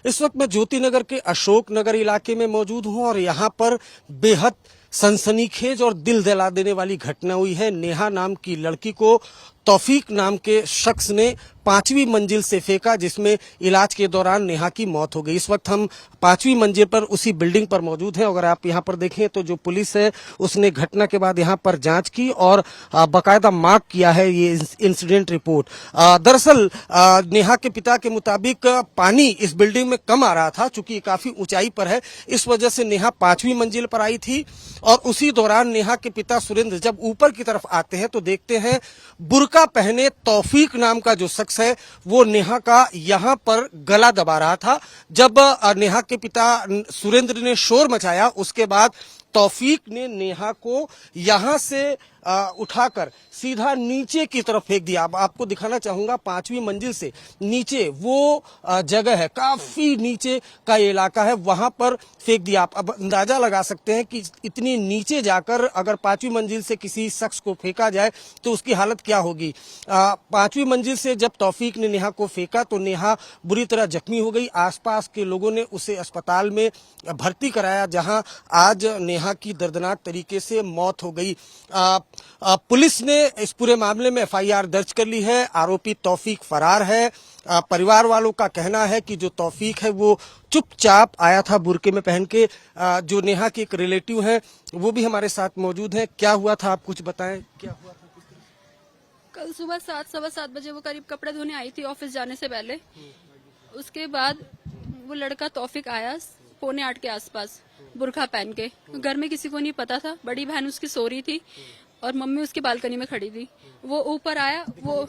इस वक्त मैं ज्योति नगर के अशोक नगर इलाके में मौजूद हूं और यहाँ पर बेहद सनसनीखेज और दिल दहला देने वाली घटना हुई है। नेहा नाम की लड़की को तौफीक नाम के शख्स ने 5वीं मंजिल से फेंका, जिसमें इलाज के दौरान नेहा की मौत हो गई। इस वक्त हम 5वीं मंजिल पर उसी बिल्डिंग पर मौजूद हैं। अगर आप यहाँ पर देखें तो जो पुलिस है उसने घटना के बाद यहाँ पर जांच की और बाकायदा मार्क किया है ये इंसिडेंट रिपोर्ट। दरअसल नेहा के पिता के मुताबिक पानी इस बिल्डिंग में कम आ रहा था, चूंकि काफी ऊंचाई पर है, इस वजह से नेहा 5वीं मंजिल पर आई थी। और उसी दौरान नेहा के पिता सुरेंद्र जब ऊपर की तरफ आते हैं तो देखते हैं बुर्का पहने तौफीक नाम का जो शख्स है वो नेहा का यहां पर गला दबा रहा था। जब नेहा के पिता सुरेंद्र ने शोर मचाया, उसके बाद तौफीक ने नेहा को यहां से उठाकर सीधा नीचे की तरफ फेंक दिया। अब आपको दिखाना चाहूंगा 5वीं मंजिल से नीचे वो जगह है, काफी नीचे का ये इलाका है, वहां पर फेंक दिया। आप अब अंदाजा लगा सकते हैं कि इतनी नीचे जाकर अगर 5वीं मंजिल से किसी शख्स को फेंका जाए तो उसकी हालत क्या होगी। 5वीं मंजिल से जब तौफीक ने नेहा को फेंका तो नेहा बुरी तरह जख्मी हो गई। आसपास के लोगों ने उसे अस्पताल में भर्ती कराया, जहां आज नेहा की दर्दनाक तरीके से मौत हो गई। पुलिस ने इस पूरे मामले में एफआईआर दर्ज कर ली है। आरोपी तौफीक फरार है। परिवार वालों का कहना है कि जो तौफीक है वो चुपचाप आया था बुर्के में पहन के। जो नेहा के एक रिलेटिव हैं वो भी हमारे साथ मौजूद हैं। क्या हुआ था, आप कुछ बताएं, क्या हुआ था? कल सुबह 7-7:15 बजे वो करीब कपड़े धोने आई थी ऑफिस जाने से पहले। उसके बाद वो लड़का तौफीक आया 7:45 के आसपास बुर्का पहन के। घर में किसी को नहीं पता था, बड़ी बहन उसकी सो रही थी और मम्मी उसकी बालकनी में खड़ी थी। वो ऊपर आया, वो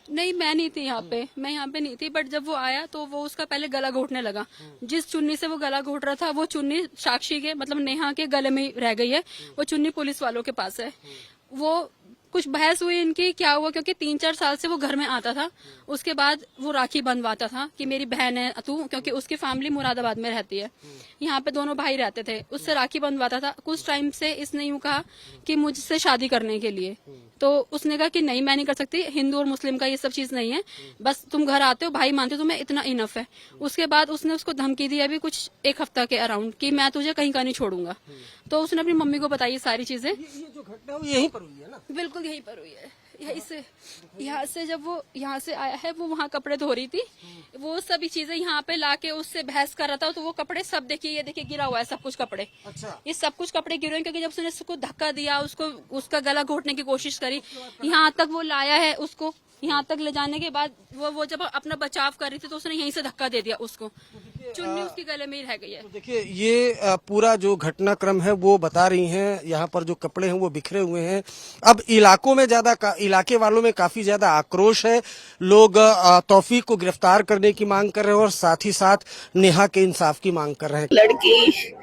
नहीं, मैं नहीं थी यहाँ पे, मैं यहाँ पे नहीं थी, बट जब वो आया तो वो उसका पहले गला घोटने लगा। जिस चुन्नी से वो गला घोट रहा था वो चुन्नी साक्षी के मतलब नेहा के गले में रह गई है। वो चुन्नी पुलिस वालों के पास है। वो कुछ बहस हुई इनकी, क्या हुआ, क्योंकि 3-4 साल से वो घर में आता था। उसके बाद वो राखी बंधवाता था कि मेरी बहन है तू, क्योंकि उसकी फैमिली मुरादाबाद में रहती है, यहाँ पे दोनों भाई रहते थे। उससे राखी बंधवाता था। कुछ टाइम से इसने यूं कहा कि मुझसे शादी करने के लिए, तो उसने कहा कि नहीं, मैं नहीं कर सकती, हिंदू और मुस्लिम का ये सब चीज नहीं है, बस तुम घर आते हो, भाई मानते हो, तुम्हें इतना इनफ है। उसके बाद उसने उसको धमकी दी अभी कुछ 1 हफ्ता के अराउंड कि मैं तुझे कहीं का नहीं छोड़ूंगा। तो उसने अपनी मम्मी को बताई सारी चीजें। ये जो घटना हुई यहीं पर हुई है ना? बिल्कुल यहीं पर हुई है। यहाँ से जब वो यहाँ से आया है, वो वहाँ कपड़े धो रही थी, वो सभी चीजें यहाँ पे लाके उससे बहस कर रहा था। तो वो कपड़े सब देखिए, ये देखिए गिरा हुआ है सब कुछ कपड़े। अच्छा। ये सब कुछ कपड़े गिरे हैं, क्योंकि जब उसने उसको धक्का दिया, उसको उसका गला घोटने की कोशिश करी, यहाँ तक वो लाया है उसको। यहाँ तक ले जाने के बाद वो जब अपना बचाव कर रही थी तो उसने यहीं से धक्का दे दिया उसको। चुन्नी उसकी गले में ही रह गई है। तो देखिए ये पूरा जो घटनाक्रम है वो बता रही हैं। यहाँ पर जो कपड़े हैं वो बिखरे हुए हैं। अब इलाके वालों में काफी ज्यादा आक्रोश है। लोग तौफीक को गिरफ्तार करने की मांग कर रहे हैं और साथ ही साथ नेहा के इंसाफ की मांग कर रहे हैं। लड़की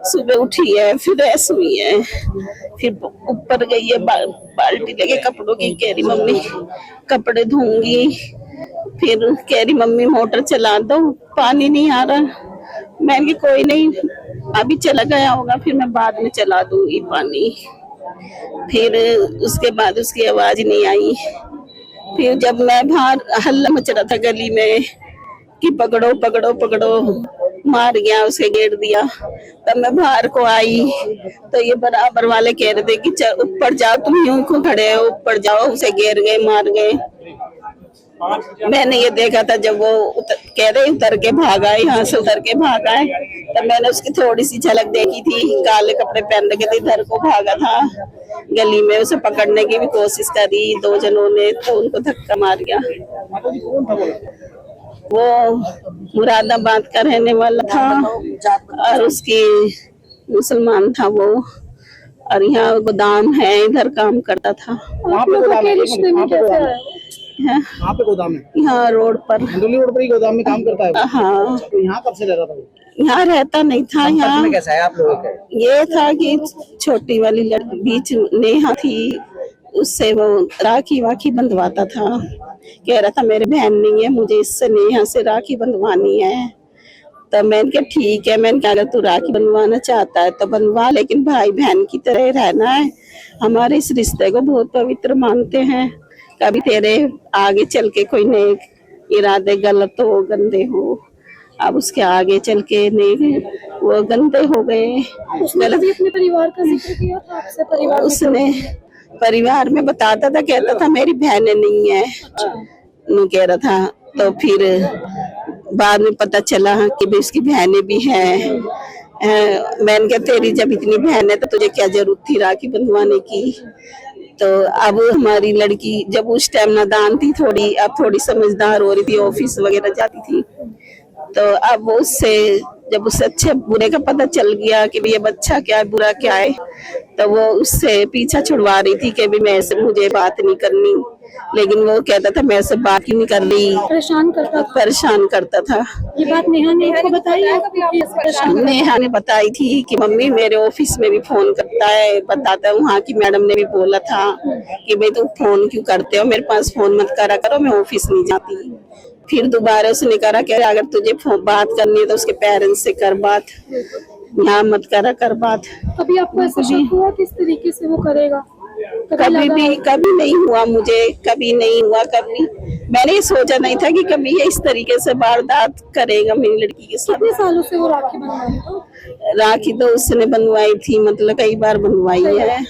सुबह उठी है, फिर ऐसी हुई है, फिर ऊपर गई है बाल्टी लेके कपड़ों की, कह रही मम्मी कपड़े धोऊंगी, फिर कह रही मम्मी मोटर चला दो, पानी नहीं आ रहा। मैंने कोई नहीं, अभी चला गया होगा, फिर मैं बाद में चला दूंगी पानी। फिर उसके बाद उसकी आवाज नहीं आई। फिर जब मैं बाहर हल्ला मच रहा था गली में कि पकड़ो पकड़ो पकड़ो, मार गया, उसे घेर दिया, तब मैं बाहर को आई तो ये बराबर वाले कह रहे थे कि चल ऊपर जाओ, तुम यूं क्यों खड़े हो, ऊपर जाओ। उसे घेर गए, मार गए। मैंने ये देखा था जब वो कह रहे उतर के भागा, यहाँ से उतर के भागा है, तब मैंने उसकी थोड़ी सी झलक देखी थी। काले कपड़े पहन के इधर को भागा था गली में। उसे पकड़ने की भी कोशिश करी 2 जनों ने, तो उनको धक्का मार गया। वो मुरादाबाद का रहने वाला था और उसकी मुसलमान था वो, और यहाँ गोदाम है, इधर काम करता था। वहाँ पे गोदाम है, यहाँ रोड पर, रोड पर ही गोदाम में काम करता है। हाँ। तो यहाँ कब से रहता था? यहाँ रहता नहीं था। यहाँ कैसा है आप लोगों का? ये था कि छोटी वाली लड़की बीच नेहा थी, उससे वो राखी वाखी बंधवाता था। कह रहा था मेरी बहन नहीं है, मुझे इससे नेहा से राखी बंधवानी है। तो मैंने कहा ठीक है, मैंने कहा अगर तू राखी बनवाना चाहता है तो बनवा, लेकिन भाई बहन की तरह रहना है। हमारे इस रिश्ते को बहुत पवित्र मानते हैं, कभी तेरे आगे चल के कोई नहीं इरादे गलत हो, गंदे हो। अब उसके आगे चल के नहीं, वो गंदे हो गए। उसने भी अपने परिवार का जिक्र किया था आपसे? परिवार में उसने परिवार में बताता था, कहता था मेरी बहनें नहीं है, नु कह रहा था। तो फिर बाद में पता चला कि भी उसकी बहनें भी हैं। मैंने कहा तेरी जब इतनी बहन है तो तुझे क्या जरूरत थी राखी बंधवाने की। तो अब हमारी लड़की जब उस टाइम नादान थी थोड़ी, अब थोड़ी समझदार हो रही थी, ऑफिस वगैरह जाती थी। तो अब वो उससे जब उसे अच्छे बुरे का पता चल गया कि भी ये बच्चा क्या है, बुरा क्या है, तो वो उससे पीछा छुड़वा रही थी कि भी मैं ऐसे, मुझे बात नहीं करनी। लेकिन वो कहता था मैं ऐसे बात ही नहीं कर रही, परेशान करता था। ये बात नेहा ने आपको बताई है कि परेशान? नेहा ने बताई थी कि मम्मी मेरे ऑफिस में भी फोन करता है, बताता है। वहाँ की मैडम ने भी बोला था कि भाई तुम फोन क्यों करते हो, मेरे पास फोन मत करा करो, मैं ऑफिस नहीं जाती। फिर दोबारा उसने कहा कि अगर तुझे बात करनी है तो उसके पेरेंट्स से कर बात, यहाँ मत करा कर बात। कभी आपको ऐसा शक हुआ किस तरीके से वो करेगा? कभी नहीं हुआ मुझे, कभी नहीं हुआ। कभी मैंने सोचा नहीं था कि कभी ये इस तरीके से वारदात करेगा मेरी लड़की के साथ। कितने सालों से वो राखी बनवाई? राखी तो उसने बनवाई थी, मतलब कई बार बनवाई है।